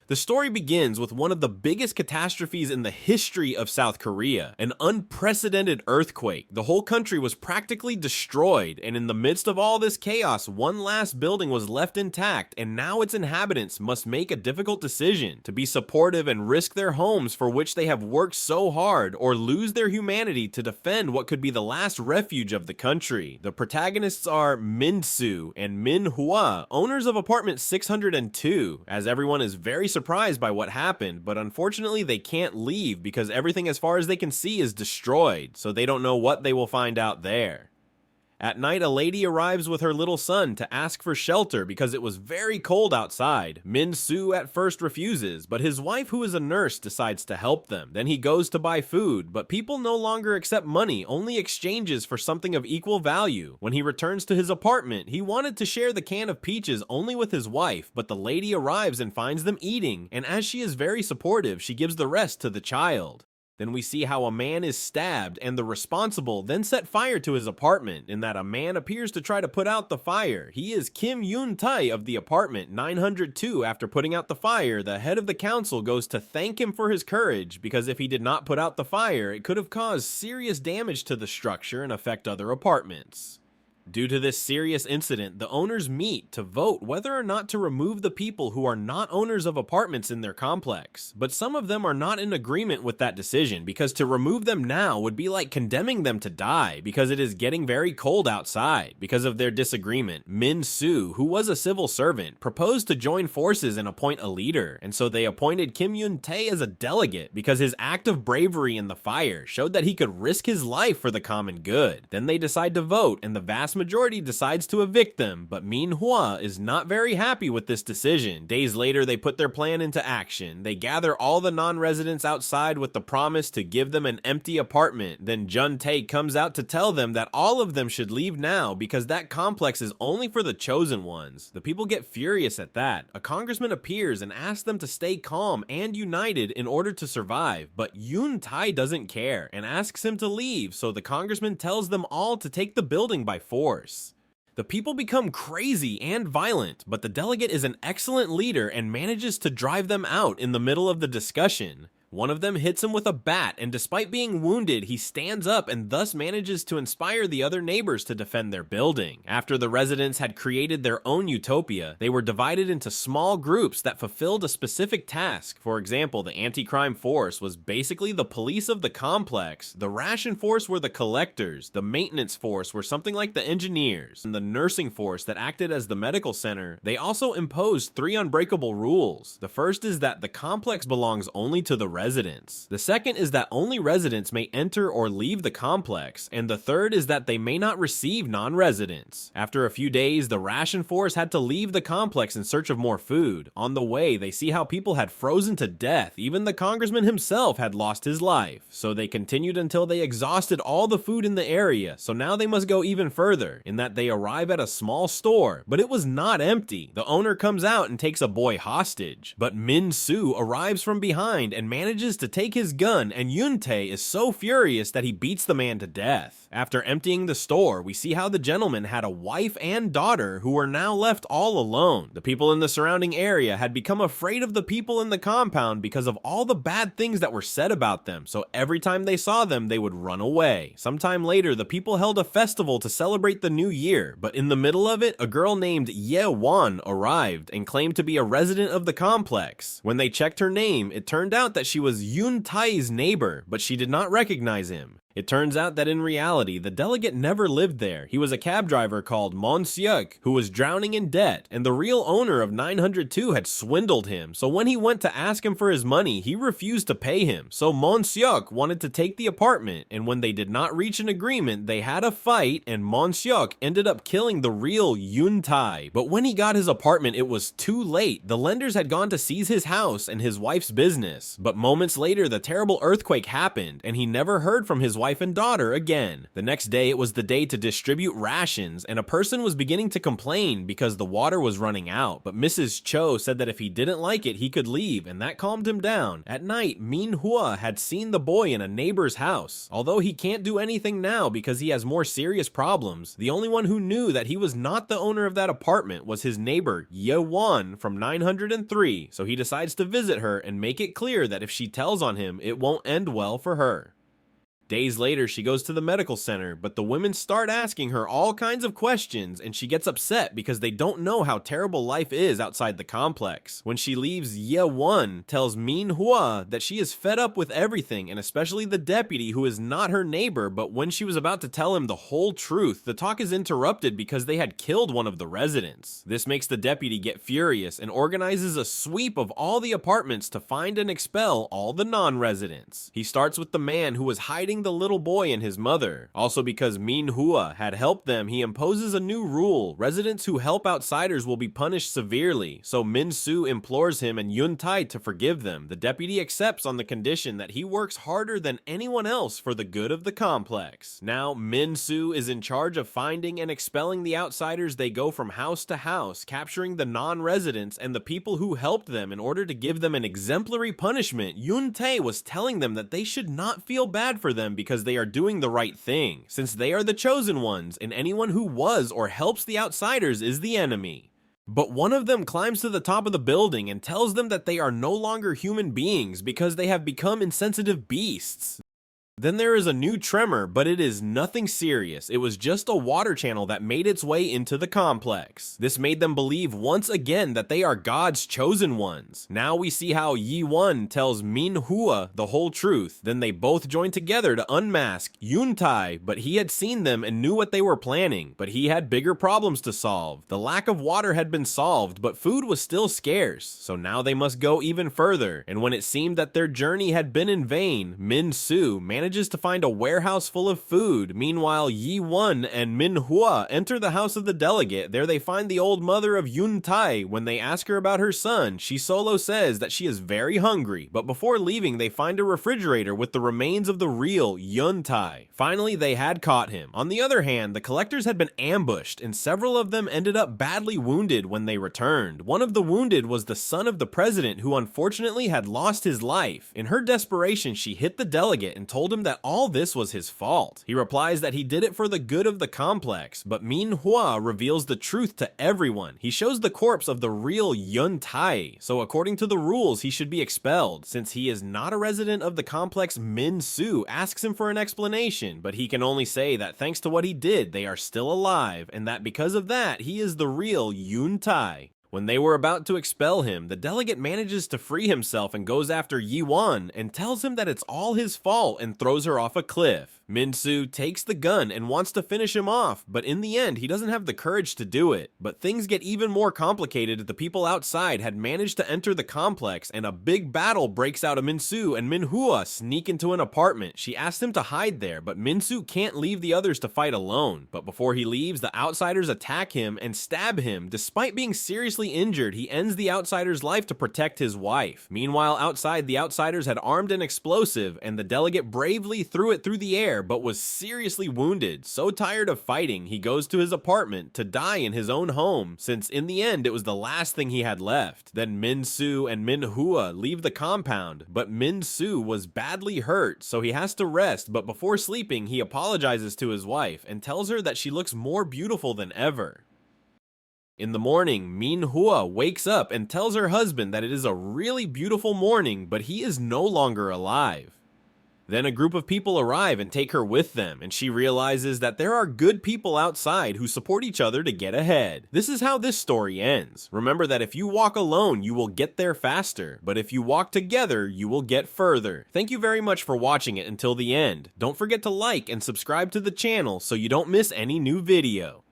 The story begins with one of the biggest catastrophes in the history of South Korea, an unprecedented earthquake. The whole country was practically destroyed, and in the midst of all this chaos, one last building was left intact, and now its inhabitants must make a difficult decision to be supportive and risk their homes for which they have worked so hard, or lose their humanity to defend what could be the last refuge of the country. The protagonists are Min Soo and Min Hwa, owners of apartment 602, as everyone is very surprised by what happened, but unfortunately they can't leave because everything as far as they can see is destroyed, so they don't know what they will find out there. At night, a lady arrives with her little son to ask for shelter because it was very cold outside. Min Soo at first refuses, but his wife, who is a nurse, decides to help them. Then he goes to buy food, but people no longer accept money, only exchanges for something of equal value. When he returns to his apartment, he wanted to share the can of peaches only with his wife, but the lady arrives and finds them eating, and as she is very supportive, she gives the rest to the child. Then we see how a man is stabbed, and the responsible then set fire to his apartment, in that a man appears to try to put out the fire. He is Kim Yoon-tae of the apartment 902. After putting out the fire, the head of the council goes to thank him for his courage, because if he did not put out the fire, it could have caused serious damage to the structure and affect other apartments. Due to this serious incident, the owners meet to vote whether or not to remove the people who are not owners of apartments in their complex. But some of them are not in agreement with that decision, because to remove them now would be like condemning them to die, because it is getting very cold outside. Because of their disagreement, Min Soo, who was a civil servant, proposed to join forces and appoint a leader, and so they appointed Kim Yoon-tae as a delegate because his act of bravery in the fire showed that he could risk his life for the common good. Then they decide to vote, and the vast majority decides to evict them, but Min Hwa is not very happy with this decision. Days later, they put their plan into action. They gather all the non-residents outside with the promise to give them an empty apartment. Then Jun-tae comes out to tell them that all of them should leave now because that complex is only for the chosen ones. The people get furious at that. A congressman appears and asks them to stay calm and united in order to survive, but Yoon-tae doesn't care and asks him to leave, so the congressman tells them all to take the building by force. The people become crazy and violent, but the delegate is an excellent leader and manages to drive them out in the middle of the discussion. One of them hits him with a bat, and despite being wounded, he stands up and thus manages to inspire the other neighbors to defend their building. After the residents had created their own utopia, they were divided into small groups that fulfilled a specific task. For example, the anti-crime force was basically the police of the complex, the ration force were the collectors, the maintenance force were something like the engineers, and the nursing force that acted as the medical center. They also imposed 3 unbreakable rules. The first is that the complex belongs only to the residents. The second is that only residents may enter or leave the complex, and the third is that they may not receive non-residents. After a few days, the ration force had to leave the complex in search of more food. On the way, they see how people had frozen to death. Even the congressman himself had lost his life. So they continued until they exhausted all the food in the area. So now they must go even further, in that they arrive at a small store, but it was not empty. The owner comes out and takes a boy hostage, but Min Soo arrives from behind and manages to take his gun, and Yoon-tae is so furious that he beats the man to death. After emptying the store, we see how the gentleman had a wife and daughter who were now left all alone. The people in the surrounding area had become afraid of the people in the compound because of all the bad things that were said about them, so every time they saw them, they would run away. Sometime later, the people held a festival to celebrate the new year, but in the middle of it, a girl named Ye Won arrived and claimed to be a resident of the complex. When they checked her name, it turned out that she was Yoon-tae's neighbor, but she did not recognize him. It turns out that in reality, the delegate never lived there. He was a cab driver called Mon Seok, who was drowning in debt, and the real owner of 902 had swindled him. So when he went to ask him for his money, he refused to pay him. So Mon Seok wanted to take the apartment, and when they did not reach an agreement, they had a fight, and Mon Seok ended up killing the real Yoon-tae. But when he got his apartment, it was too late. The lenders had gone to seize his house and his wife's business. But moments later, the terrible earthquake happened, and he never heard from his wife wife and daughter again. The next day it was the day to distribute rations, and a person was beginning to complain because the water was running out, but Mrs. Cho said that if he didn't like it, he could leave, and that calmed him down. At night, Min Hua had seen the boy in a neighbor's house. Although he can't do anything now because he has more serious problems, the only one who knew that he was not the owner of that apartment was his neighbor, Ye Won from 903, so he decides to visit her and make it clear that if she tells on him, it won't end well for her. Days later, she goes to the medical center, but the women start asking her all kinds of questions, and she gets upset because they don't know how terrible life is outside the complex. When she leaves, Ye Won tells Min Hua that she is fed up with everything, and especially the deputy who is not her neighbor, but when she was about to tell him the whole truth, the talk is interrupted because they had killed one of the residents. This makes the deputy get furious and organizes a sweep of all the apartments to find and expel all the non-residents. He starts with the man who was hiding the little boy and his mother. Also, because Min Hua had helped them, he imposes a new rule. Residents who help outsiders will be punished severely, so Min Su implores him and Yun Tai to forgive them. The deputy accepts on the condition that he works harder than anyone else for the good of the complex. Now, Min Su is in charge of finding and expelling the outsiders. They go from house to house, capturing the non-residents and the people who helped them in order to give them an exemplary punishment. Yun Tai was telling them that they should not feel bad for them because they are doing the right thing, since they are the chosen ones, and anyone who was or helps the outsiders is the enemy. But one of them climbs to the top of the building and tells them that they are no longer human beings because they have become insensitive beasts. Then there is a new tremor, but it is nothing serious. It was just a water channel that made its way into the complex. This made them believe once again that they are God's chosen ones. Now we see how Ye Won tells Min Hua the whole truth. Then they both join together to unmask Yun Tai, but he had seen them and knew what they were planning. But he had bigger problems to solve. The lack of water had been solved, but food was still scarce. So now they must go even further. And when it seemed that their journey had been in vain, Min Su manages to find a warehouse full of food. Meanwhile, Ye Won and Min Hua enter the house of the delegate. There they find the old mother of Yun Tai. When they ask her about her son, she solo says that she is very hungry, but before leaving they find a refrigerator with the remains of the real Yun Tai. Finally, they had caught him. On the other hand, the collectors had been ambushed, and several of them ended up badly wounded when they returned. One of the wounded was the son of the president, who unfortunately had lost his life. In her desperation, she hit the delegate and told him that all this was his fault. He replies that he did it for the good of the complex, but Min Hua reveals the truth to everyone. He shows the corpse of the real Yun Tai, so according to the rules, he should be expelled. Since he is not a resident of the complex, Min Su asks him for an explanation, but he can only say that thanks to what he did, they are still alive, and that because of that, he is the real Yun Tai. When they were about to expel him, the delegate manages to free himself and goes after Ye Won and tells him that it's all his fault and throws her off a cliff. Min Su takes the gun and wants to finish him off, but in the end, he doesn't have the courage to do it. But things get even more complicated. The people outside had managed to enter the complex, and a big battle breaks out of Min Su and Min Hua sneak into an apartment. She asks him to hide there, but Min Su can't leave the others to fight alone. But before he leaves, the outsiders attack him and stab him. Despite being seriously injured, he ends the outsider's life to protect his wife. Meanwhile, outside, the outsiders had armed an explosive, and the delegate bravely threw it through the air, but was seriously wounded. So tired of fighting, he goes to his apartment to die in his own home, since in the end it was the last thing he had left. Then Min Su and Min Hua leave the compound, but Min Su was badly hurt, so he has to rest. But before sleeping, he apologizes to his wife and tells her that she looks more beautiful than ever. In the morning, Min Hua wakes up and tells her husband that it is a really beautiful morning, but he is no longer alive. Then a group of people arrive and take her with them, and she realizes that there are good people outside who support each other to get ahead. This is how this story ends. Remember that if you walk alone, you will get there faster, but if you walk together, you will get further. Thank you very much for watching it until the end. Don't forget to like and subscribe to the channel so you don't miss any new video.